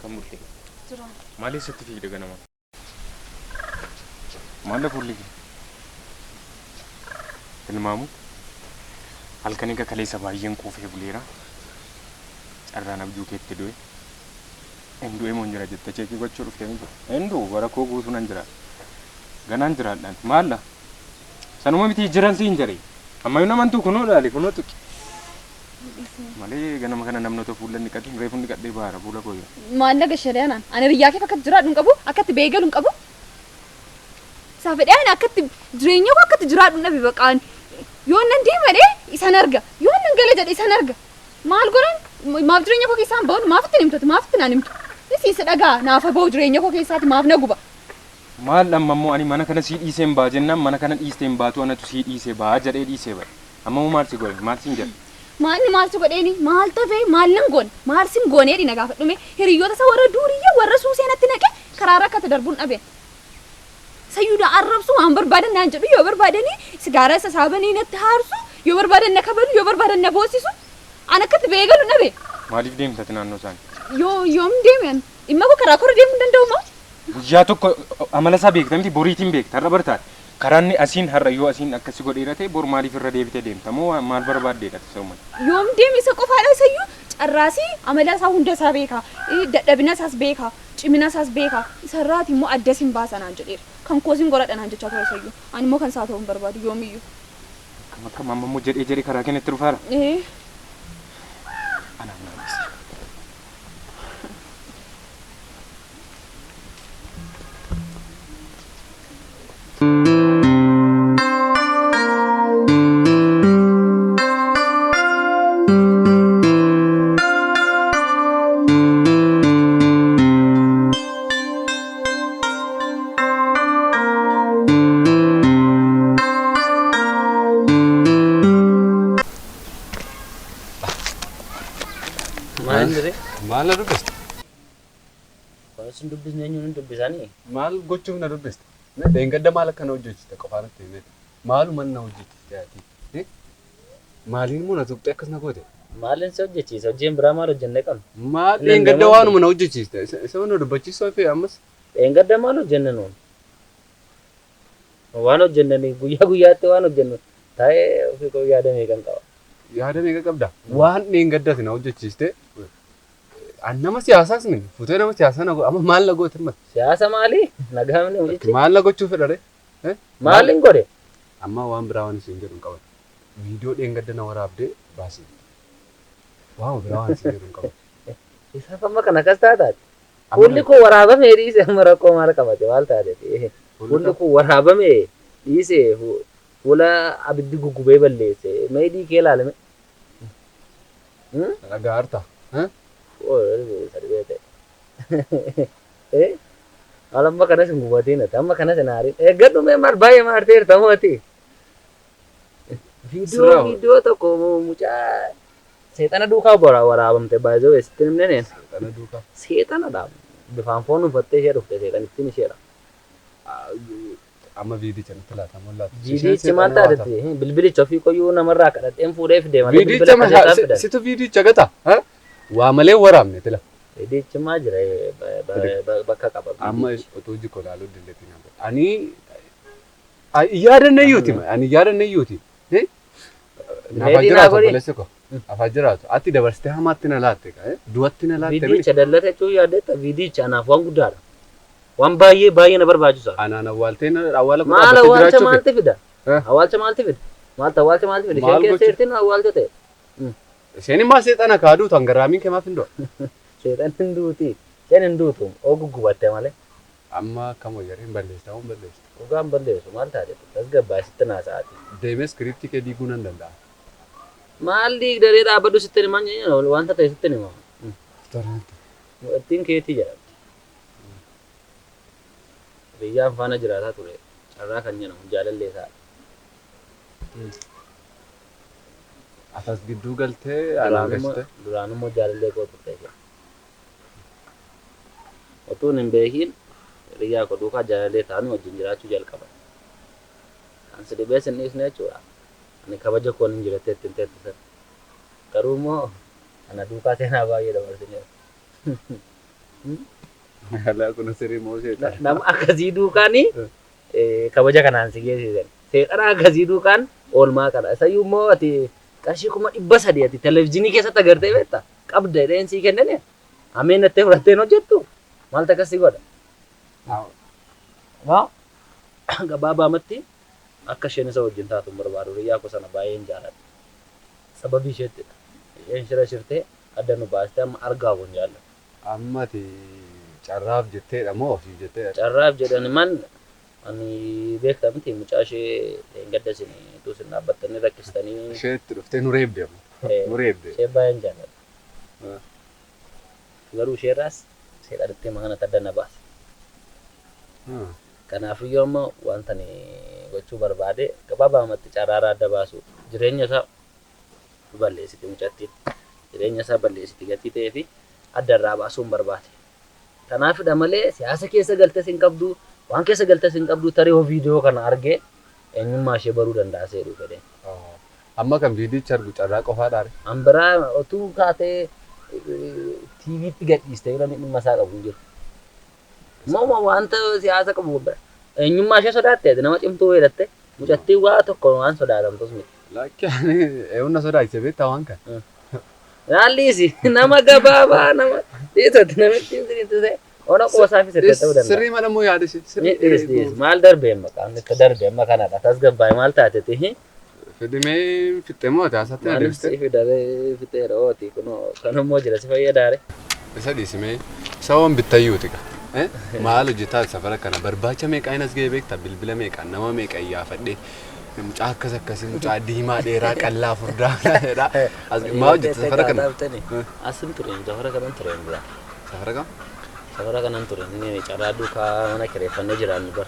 Kan bulte. Jira. Maaliif sitti fiigde ganama? Maal fuulli kee? Ilmaamu halkanii kaleessa baay'een quufee buleera. Carraan abjuu keetti du'e. Endu'ee moo jira jettee cheekii gochuu dhuftee miti. Enduu bara koo guutuu nan jira. Ganaan jiraadhaan maalla? Sanuma miti jiran siin jedhee. Amma yoo namantuu kunoo dhaali kunoo tuqi. Malee ganama kana namnoota fuula ni qadin reefu ni qadhee baara fuula koo jira. Maalla gashadaan ani riyyaa kee akkatti jiraadhu hin qabu akkatti beegalu hin qabu. Saafedhaan akkatti jireenya koo akkatti jiraadhu hin dhabe baqaan yoo nan deemadhe isan arga yoo nan gala jedhe isan arga maal godhan maaf jireenya koo keessaan ba'uun maaf itti himtu maaf itti naan himtu isiisa dhagaa naaf ba'u jireenya koo keessaati maaf na guba. Maal amma immoo ani mana kana sii dhiisee hin baa jennaan mana kana dhiistee hin baatu anatu sii dhiisee baa jedhee dhiisee ba'e amma immoo maal si godhe maal siin jedhe. Maalni maaltu godheeni maal ta'e maal nan goone maal sin goonee dhina gaafadhume hiriyoota isa warra duuriyyaa warra suusee natti naqe karaara akka darbuun dhabe. Sayyuudha arrabsu waan barbaadan naan jedhu yoo barbaadanii sigaaraa isa saabanii natti haarsu yoo barbaadan na kabadu yoo barbaadan na boosisu an akkatti beegalu dhabe. Maaliif deemtati naannoo isaanii? Yoom deeman dhimma koo karaa kora deemuu danda'u moo? Guyyaa tokko amala isaa beekta miti boriitiin beekta har'a bartaati. Karaanni asiin har'a yoo asiin akkasi godheera ta'e bor maaliif irra deebitee deemta moo maal barbaaddeedha ta'uuma? Yoom deemi isa qofaadha isayyuu carraasii amala isaa hunda isaa beeka dadhabina isaas beeka cimina isaas beeka isarraati immoo adda sin baasanaan jedheera kan koosin godhadhanaan jechaa ture isayyuu ani immoo kan isaa ta'uu hin barbaadu yoomiyyuu. Akka mamma immoo jedhee karaa keenyatti dhufaara. Anaan naanis. Maal na dubbiste? Kun dubbisne eenyuun dubbisanii? Maal gochuuf na dubbiste? Deengadda maal akka na hojjechite qofaanatti himete. Maaluma na hojjechite ati? Maaliin moo na tuqxee akkas na goote? Maalin si hojjechiisa? Hojiin biraa maal hojjennee qabna? Maal deengadda waanuma na hojjechiiste? Isa na dubbachiisoo fi ammas? Deengadda maal hojjenne nuun? Waan hojjennanii guyyaa guyyaatti waan hojjennu taa'ee ofii koo yaadamee kan qaba. Yaadamee kan qabda? Waan deengaddati na hojjechiiste? Nama siyaasaas ni futee nama siyaasaa na amma maal na goote amma? Siyaasa maali? Nagaamne hojjechi. Maal na gochuu fedhare? Maalin godhe? Amma waan biraa waan isin jedhu hin qaban. Viidiyoo deengadda na waraabdee baasii. Waan biraa waan isin jedhu hin qaban. Isaaf amma kana akkas taataati. Fuulli koo waraabamee dhiisee amma rakkoo maal qabate maal taatee? Fuulli koo waraabamee dhiisee fuula abiddi gugubee balleesse meedii kee ilaalame. Gaarta. Alamma kanas hin gubatiin amma kanas hin aarin eeggadhu mee maal baay'ee maarteerta mooti. Viidiyoo tokko mucaa seexana duukaa waraabamte baay'ee weessitti himne neen. Seexana duukaa. Seexanadha. Bifaan foon uffattee ishee dhufte seexanittiin isheedha. Amma viidicha nutti laata mul'ata. Viidichi maal taatatti bilbilicha ofii koyyuu namarraa kadhadheen fuudhee fide malee viidicha maal situ viidicha gata? Waa malee waraabne tila. Viidichi maa jira bakka qaba. Amma otoo jikko laaluu dandeetti nyaata. Ani yaadanne iyyuuti. Ani yaadanne iyyuuti. Nafa jiraatu balleesse ko. Afa jiraatu. Ati dabarsitee hamaatti na laatte duwatti na laatte. Viidicha dallata jechuun yaadetta viidicha anaaf waan guddaadha. Waan baay'ee na barbaachisa. Anaan awwaalteen awwaala kudha maal awwaalcha maalti fida? Awwaalcha maalti fida? Maalta awwaalcha maalti fida? Isheen keessatti awwaalcha ta'e. Isheen immoo seexana kaaduu tangaraamiin kemaaf hin du'a? Seexan hin duuti. Isheen hin duutu. Oo guggubatte malee. Amma akkam wayyarii hin balleessaa hin balleessu. Dhugaan balleessu maal taate? Tasgabbaa sitti naasa'aati. Deemee iskiriiptii kee diiguu nan danda'a. Maal diigdaree dhaabbadhu sitti himan wanta ta'e sitti hima. Ittiin keetii jedhama. Biyyaan faana jiraataa ture. Carraa kan jedhamu jaalallee isaadha. Atas gidduu galtee alaa galtee. Duraan immoo jaalallee koo turte. Otuun hin beekiin hiriyaa koo duukaa jaalallee ta'anii wajjin jiraachuu jalqaban. Kan si dhibee sin dhiisne jechuudha. Ani kabaja koon hin jiratte ittiin teettisan. Garuu immoo ana duukaa seenaa baay'ee dabarsineera. Haala kun sirrii moo seetaan? Nama akkasii duukaanii kabaja kanaan si geessisan. Seeqana akkasii duukaan oolmaa kana. Isayyuu immoo ati qarshii 300 ati televezyiinii keessatti agartee beektaa? Qabda jedheen sii kennanii? Ameen nattee fudhattee hin hojjettu? Maaltu akkasii godha? Gabaabaamatti akka isheen isa wajjin taatu hin barbaadu. Riyyaa koo sana baay'een jaalladha. Sababii isheetti isheen shira shirtee adda nu baastee amma argaa kun jaalladha. Amma ati carraaf jetteedha moo ofii jetteedha? Carraaf jedhani man ani beektaa miti mucaa ishee gadda isin utuu isin dhaabbattanii rakkistanii. Isheetti dhuftee nu reebde nu reebde. Ishee baay'een jaalladha. Garuu isheerraas seedha dhuftee makanatti adda na baase. Kanaafiyyuu ammoo wanta ani gochuu barbaade gabaabaamatti carraaraa adda baasu jireenya isaa balleessiti mucattiin. Jireenya isaa balleessiti gatii ta'ee fi adda irraa baasuun barbaade. Kanaafidha malee siyaasa keessa galtes hin qabdu waan keessa galtes hin qabdu tarii hoo viidiyoo kana argee eenyummaa ishee baruu danda'a seedhuu fedhe. Amma kan viidiyicha argu carraa qofaadhaan. An biraa otuu kaatee tiiviitti gadhiistee yoo dhimma isaa qabu hin jiru. Mama wanta siyaasa qabu eenyummaa ishee sodaatte nama cimtuu weedhatte mucattii waa tokko waan sodaatamtus miti. Lakkeen eewwanna sodaachise beektaa waan kan. Raalliisi nama gabaabaa nama dhiisatti namitti hin sirriittise ona qoosaa fi sirrii ta'uu danda'a. Sirrii mala moo yaadisi? Dhiis maal darbee maqaan itti darbee amma kanadha tasgabbaa'e maal taateeti. Fidimee fixxee moo taasatti adeemsite? Maanis fidaree fixeera ooti kunoo kanammoo jira si fayyadaare. Isa dhiisimee saawwan bittayyuuti qaba. Maal hojjetaa safara kana barbaacha meeqaa hin as ga'ee beektaa bilbila meeqaa nama meeqa iyyaafadhee mucaa akkas akkasii mucaa diimaa dheeraa qallaa furdaa dha. Maal hojjeta safara kana? Asin ture safara kanan ture bira. Safara kam? Safara kanan ture inni carraa duukaa mana kireeffannee jiraannu bar.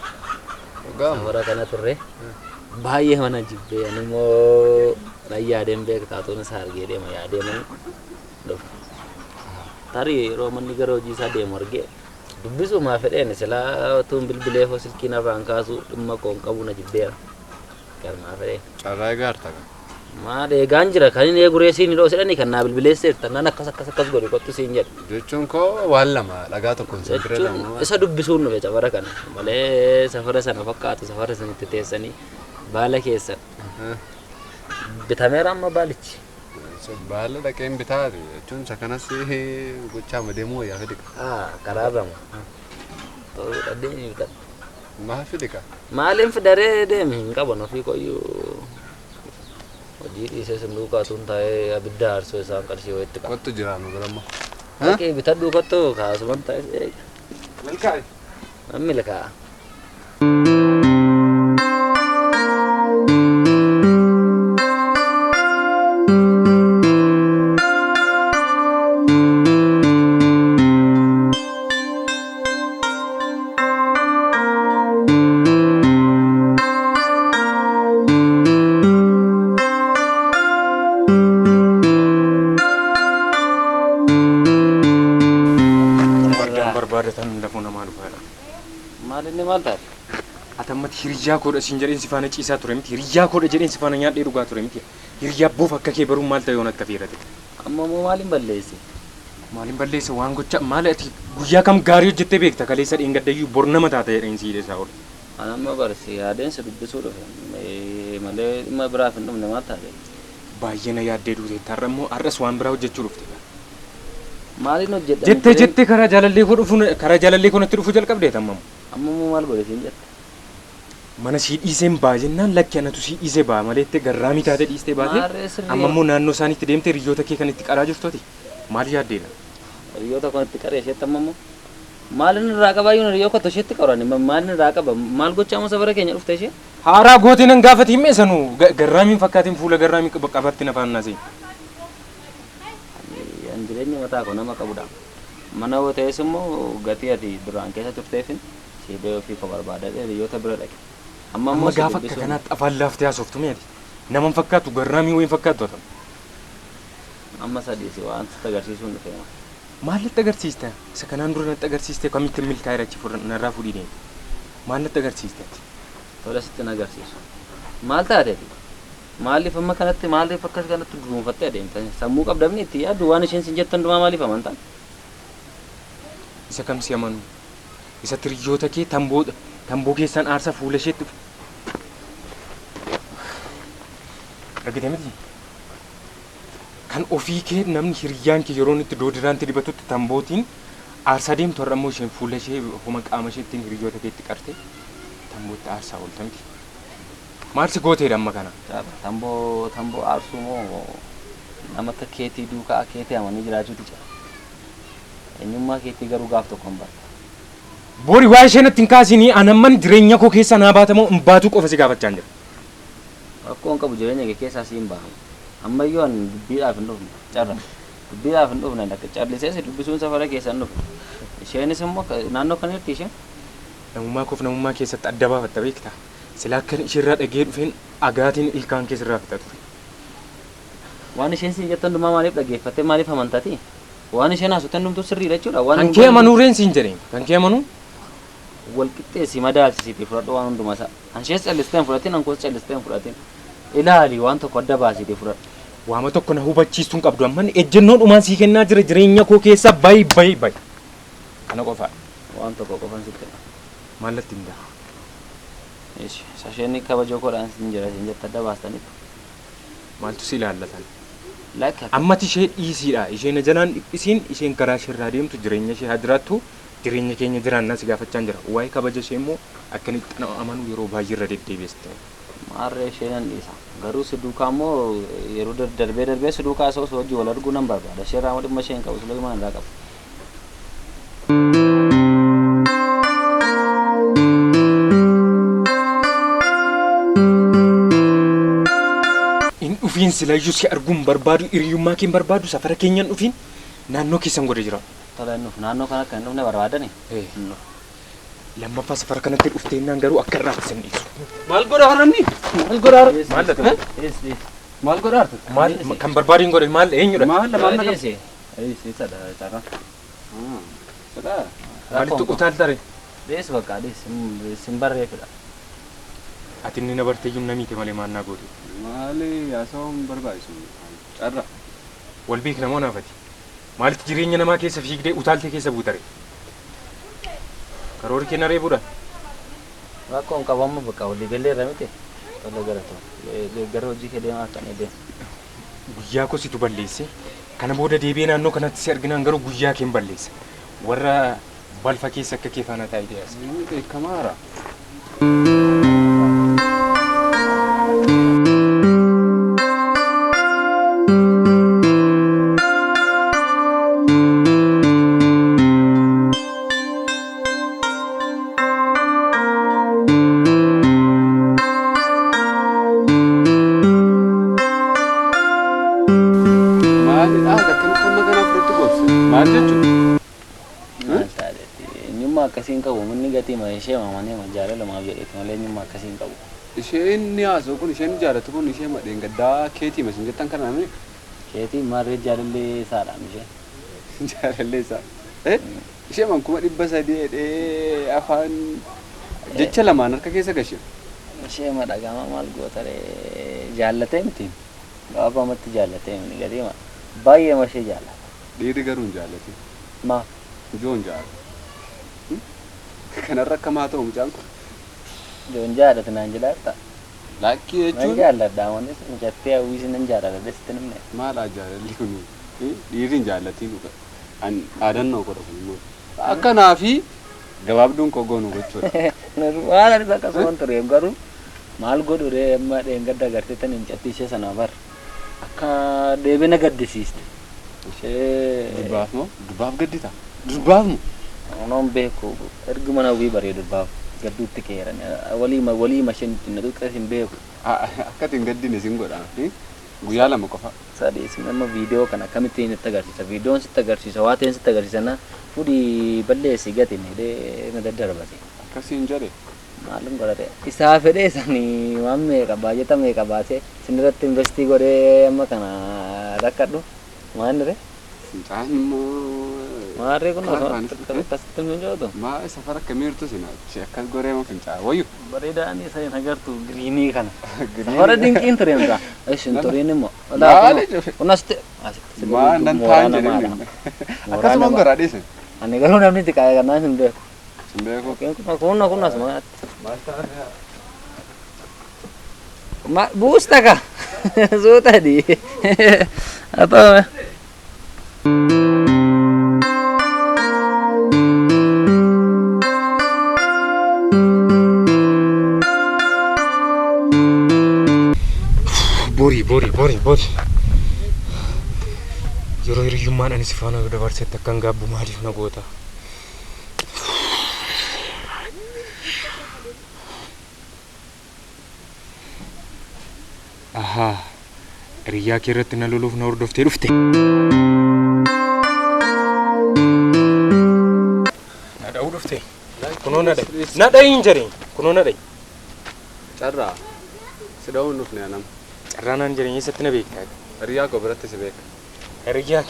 Safara kana turre baay'ee mana jibbee ani immoo na yaadeen beektaa tuun isaa argee deema yaadeeman dhufu. Tarii yeroo manni gara hojii isaa deemu argee dubbisumaa fedheen silaa tuun bilbilee hoo silkiin afaan kaasu dhimma koon qabu na jibbeera. Garmaa fedheen. Carraa eegaarta kan. Maal eegaan jira kan inni eeguree siin hidhoo sidhanii kan naa bilbileesseerta nan akkas godhi qottu siin jedhu. Jechuun koo waan lama dhagaa tokkoon sin bira lama. Isa dubbisuun dhufe safara kana malee safara sana fakkaatu safara sanitti teessanii baala keessa bitameera amma baalichi. Baala dhaqeen bitaati jechuun isa kanas gochaa deemuu wayyaa fedhi qaba. Karaarramu. Ta'uu dhadheenii bitadha. Maal fedhi qaba? Maaliin fidaree deeme hin qaban ofii qoyyuu hojii dhiisee sunduuqaa tun taa'ee abidda aarsoo isaan qarshii wayitti qaba. Kottu jiraannu biramma. Dhaqee bitadhuu kottu kaasuman taa'ee. Milkaa'e. Milkaa'a. Maalinni maal taate? Atammatti hiriyyaa koodha siin jedheen si faana ciisaa ture miti. Hiriyyaa koodha jedheen si faana nyaadhee dhugaa ture miti. Hiriyyaa boof akka kee baruun maal ta'e yoon akka feerate. Amma moo maaliin balleesse? Maaliin balleesse waan gocha maal ati guyyaa kam gaarii hojjettee beekta kaleessa dheengaddayyuu bor nama taata jedheen si hidhesaa oole. Anamma barsi yaadeensa dubbisuu dhufe malee dhimma biraaf hin dhumne maal taate? Baay'ee na yaaddee duute har'a immoo har'as waan biraa hojjechuu dhufte. Maaliin hojjedha? Jettee karaa jaalallee koo natti dhufuu jalqabdee tammamu. Amma moo maal godhe siin jette? Mana sii dhiiseen baa jennaan lakki anatu sii dhiisee baa maleettee garraamii taate dhiistee baate amma immoo naannoo isaaniitti deemtee hiriyoota kee kan itti qaraa jirtooti. Maal yaaddeedha? Hiriyoota kan itti qaree isheetti amma immoo maalin irraa qabaayyuun hiriyyoo kotto isheetti qaban maalin irraa qaba maal gochaa safara keenya dhufte ishee? Haaraa gootee nan gaafate himmee sanuu garraamiin fakkaatiin fuula garraamii qabaatti nafaan naasee. Jireenya mataa koo nama qabudha. Mana hoo ta'es immoo gatii ati duraan keessa turteefin siibee ofii koo barbaadadhee hiriyoota bira dhaqe. Amma gaafa akka kanaatti afaan laaftee haasoftu meeti. Nama hin fakkaatu garraamii wayii fakkaatu ata. Amma sadiisi waan sitti agarsiisuun dhufe. Maal natti agarsiista? Isa kanaan dura natti agarsiiste kamitti milkaa'ee achi narraa fudhii deemi. Maal natti agarsiiste? Tola sitti na agarsiisu. Maal taateeti? Maaliif amma kanatti maaliif akkas kanatti dunuunfattee adeemta? Sammuu qabdamni itti yaaddu waan isheen sin jettan dhumaa maaliif amantaa? isa kam si amanu isa tiriyoota kee tamboo keessan aarsa fuula isheetti argite miti kan ofii kee namni hiriyyaan kee yeroo itti doodiraanti dibatutti tambootiin aarsaa deemtu har'a immoo isheen fuula ishee homa qaama isheettiin hiriyoota keetti qarte tambootti aarsaa oolta miti maal si gooteedha amma kana tamboo aarsuu moo nama akka keetii duukaa keetii amanii jiraachuuti jira. Eenyummaa keetii garuu gaaf tokko hin barta. Boori waa isheen ittiin kaasinii anamman jireenya koo keessa naa baatamoo hin baatu qofa si gaafachaa jira. Rakkoon qabu jireenya kee keessaa si hin baafamu. Ammayyuu an dubbiidhaaf hin dhufne carra. Dubbiidhaaf hin dhufne akka callisee si dubbisuun safara keessa hin dhufne. Isheenis immoo naannoo kanatti isheen. Namummaa koof namummaa keessatti adda baafatta beektaa. Silaa akka ishirraa dhagee dhufeen agaatiin ilkaan keessirraa fixa ture. Waan isheen siin jettan dhumaa maaliif dhaggeeffattee maaliif amantaati? Waan isheen haasoftan dhumtu sirriidha jechuudha. Kan kee amanuu reen siin jedheen kan kee amanuu wal qixxeessi madaalchisiitii fudhadhu waan hundumaa isaa. Anshees callisteen fudhatiin ankoos callisteen fudhatiin. Ilaali waan tokko adda baasiitii fudhadhu. Waama tokko na hubachiistuun qabdu amman ejjennoo dhumaan sii kennaa jira jireenya koo keessa bayi. Kana qofaa. Waan tokko qofan sitti. Maallatti hin daa. Sasheenni kabajoo koodhaan siin jira siin jetta adda baastaniitu. Maaltu si ilaallatan? Lakka. Ammati ishee dhiisiidha. Isheen jalaan dhiphisiin isheen karaa ishirraa deemtu jireenya ishee haa jiraattu jireenya keenya jiraannaa si gaafachaa jira. Waa'ee kabaja ishee immoo akkanitti amanuu yeroo baay'ee irra deddeebiiste. Maarree isheen dhiisa. Garuu si duukaa immoo yeroo darbee si duukaa osoo hojii wal arguu nan barbaada. Isheen dhimma isheen qabu Suleymaan irraa qabu. Dhufiin silayyuu si arguun barbaadu hiriyummaa keen barbaadu safara keenyan dhufiin naannoo keessan godhe jira. Tola nuuf naannoo kana kan dhufne barbaadani. Lammaffaa safara kanatti dhufteennaan garuu akka irraa sin dhiisu. Maal godha harani? Maal godha har? Maal dha? Maal godha har? Maal kan barbaadiin godhe maal eenyudha? Maal na qaba? Sada cara. Sada. Maalitti utaal tare? Dees bakka dees simbarree fida. Ati inni na barteeyyuu namiite malee maannaa goote. Maali yaasawwan barbaachisu carra. Wal beekna moo naafati? Maalitti jireenya namaa keessa fiigdee utaaltee keessa buutare? Karoora kee naree buudha. Rakkoon qabamu bakka walii gallee irra miti. Tola garatu. Gara hojii kee deemaa kan deemu. Guyyaa koo situ balleesse. Kana booda deebi'ee naannoo kanatti si arginaan garuu guyyaa keen balleessa. Warra balfa keessa akka kee faana taa'ee deeas. Beekamaara. Akkasiin qabu manni gatii ma ishee mamanii ma jaalala maaf jedheeti malee eenyummaa akkasiin qabu. Isheen ni haasa'u kun isheen jaalatu kun ishee madheen gaddaa keetii masin jettan kana namni. Keetii maarree jaalallee isaadhaan ishee. Jaalallee isaa. Ishee man kuma 300 afaan jecha lamaan harka keessa gashe. Ishee madhagama maal gootaree jaallatee miti. Gaafamatti jaallatee miti gatii ma baay'ee mashee jaallata. Dhiirri garuu hin jaallate. Maaf? Ijoon jaallata. Kanarra akkamaa ta'u mucaan kun. Ijoon jaallatu naan jedhaata. Laakkii jechuun. Nan jaalladha wanis mucattee hawwiisi nan jaalladha desitti namne. Maalaa jaalalli kun dhiirri hin jaallatiin dhuga. An aadannoo godha kun immoo. Akkanaa fi gabaabduun koo goonu gochuudha. Maal anis akkasumaan ture garuu maal godhu ree amma dheengadda agarteetan hin cattiishee sana bar. Akka deebina gaddisiiste. Ishee. Durbaaf moo? Durbaaf gaddita. Durbaaf moo? Onoon beeku ergi mana wii bareedu baaf gadduutti keeran walii mashin jinnatu qasin beeku akkatiin gaddine sin godha guyyaa lama qofa sadii sin amma viidiyoo kana akkamittiin itti agarsiisa viidiyoon sitti agarsiisa waa ta'een sitti agarsiisana fudhii balleessi gatiin hidhee na daddarbate akkasiin jedhe maalum godhate isaa fedhee sanii waan meeqa baay'ata meeqa baasee sin irratti investii godhee amma kana rakkadhu maanire fincaan immoo maarree kun akkasitti hin jootu maa safara akkamiirtu sin akkas goreema fincaa wayyu bareedaan isa hin agartu giriinii kana safara dinqiin ture muka ishin turiin immoo kunas maa nan taan jedhame akkasuma goraa dhiisan Ani garuu namni itti qaayee kannaan hin beeku. Sin beeku. Kun asuma. Buusta ka. Suuta di. Apa? Bori. Yeroo hiriyyummaan ani si faana dabarsetti akkan gaabbu maaliif na goota? Ahaa, hiriyyaa kee irratti na loluuf na hordoftee dhufte. Na dha'uu dhufte. Kunoo na dha'i. Na dha'iin jedheen. Kunoo na dha'i. Carraa. Si dha'uun dhufne anam. Carraa naan jedheen eessatti na beektaa? Hiriyyaa koo biratti si beeka. Hiriyyaa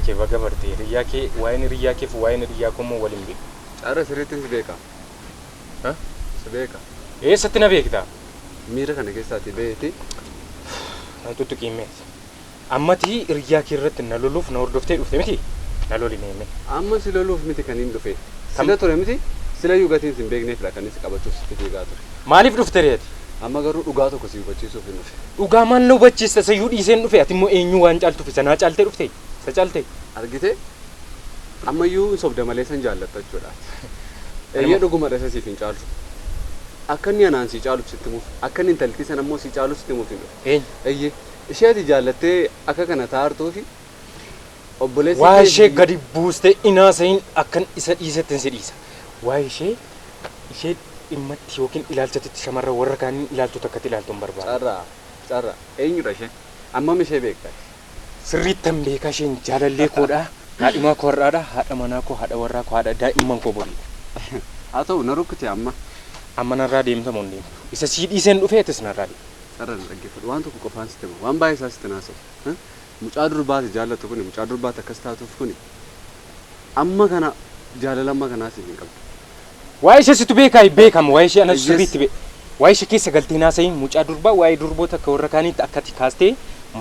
kee baga barte. Hiriyyaa kee waa'een hiriyyaa keef waa'een hiriyyaa koo immoo waliin beeku. Carraa sirriitti si beeka. Si beeka. Eessatti na beektaa? Miira kana keessaati beeti. Na tuttuqiimmeeti. Ammatii hiriyyaa kee irratti na loluuf na hordoftee dhufte miti? Na lolinee. Amma si loluuf miti kan hin dhufe. Sila ture miti? Sila iyyuu gatiin sin beekneefidha kan inni si qabachuuf sitti fiigaa ture. Maaliif dhufte reeti? Amma garuu dhugaa tokko si hubachiisuuf hin dhufe. Dhugaa maal na hubachiista sayyuu dhiiseen dhufe ati immoo eenyu waan caaltuuf isa naa caaltee dhufte? Isa caaltee? Argite? Ammayyuu sobda malee san jaallatta jechuudha. Eeyyee dhuguma dhasa siif hin caalu. Akka inni anaan si caaluuf sitti muuf. Akka inni intaltii sana immoo si caaluuf sitti muuf hin dhufe. Eenyu? Eeyyee. Ishee ati jaallattee akka kana taartuu fi obboleessi waa ishee gadi buustee inaasayin akkan isa dhiisetti si dhiisa. Waa ishee dhimmatti yookiin ilaalchatti shamarran warra kaaniin ilaaltota akkatti ilaaltu hin barbaadu. Carraa. Eenyudha isheen? Ammam ishee beektaa? Sirriittan beekaa isheen jaalallee koodhaa, haadhimaa koo har'aadhaa, haadha manaa koo, haadha warraa koo, haadha daa'imman koo boriidha. Haa ta'u na rukkute amma. Amma narraa deemta moo hin deemtu? Isa sii dhiiseen dhufeetis narraa deema. Carraa na dhaggeeffadhu. Waan tokko qofaan sitti himu. Waan baay'ee isaa sitti naasa'u. Mucaa durbaati jaallatu kuni mucaa durbaati akkas taatuuf kuni amma kana jaalala amma kanaa siif hin qabdu. Waa'ee ishee situ beekama waa'ee ishee anas sirriitti beeka. Waa'ee ishee keessa galtee naasayin mucaa durbaa waa'ee durboota akka warra kaaniitti akkati kaastee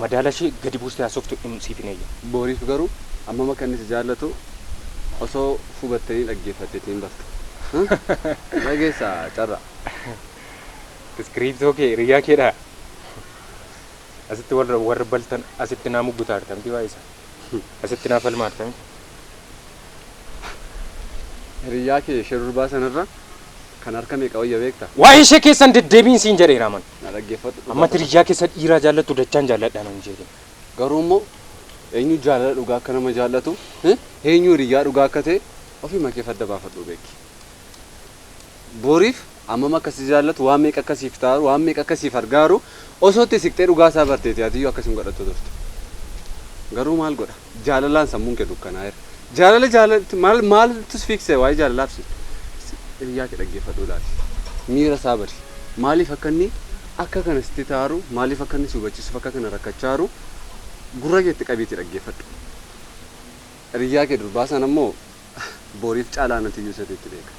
madaala ishee gadi buustee haasoftu siif hin eeyya. Booriif garuu amma akka inni si jaallatu osoo hubattanii dhaggeeffatteetiin bartu. Dhageessaa Carraa. Iskiriiptoo kee hiriyyaa keedhaa. Asitti warra baltan asitti naa muggutaa argamti waa isa. Asitti naa falmaa argamti. Hiriyyaa kee ishee durbaa sanarra kan harka meeqa wayya beektaa? Waa'ee ishee keessan deddeebiin siin jedheera man. Na dhaggeeffadhu. Amma hiriyyaa keessa dhiiraa jaallattu dachaan jaalladhaa nan jedhe. Garuu immoo eenyu jaalala dhugaa akka nama jaallatu eenyu hiriyyaa dhugaa akka ta'e ofii makee fadda baafadhu beeki. Booriif amma akkasii jaallatu waan meeqa akkasiif taaru waan meeqa akkasiif argaaru osoo itti siqxee dhugaa isaa barteeti adiyyuu akkasiin godhattu turte. Garuu maal godha? Jaalalaan sammuun kee dukkanaa'eera. Jaalala maaltus fiiksee waa'ee jaalalaaf hiriyyaa kee dhaggeeffadhu laati. Miira isaa bari. Maaliif akka inni akka kana sitti taaru maaliif akka inni si hubachiisuuf akka kana rakkachaaru gurra keetti qabiitii dhaggeeffadhu. Hiriyyaa kee durbaa sana immoo booriif caalaa natti iyyuu isaatti beeka.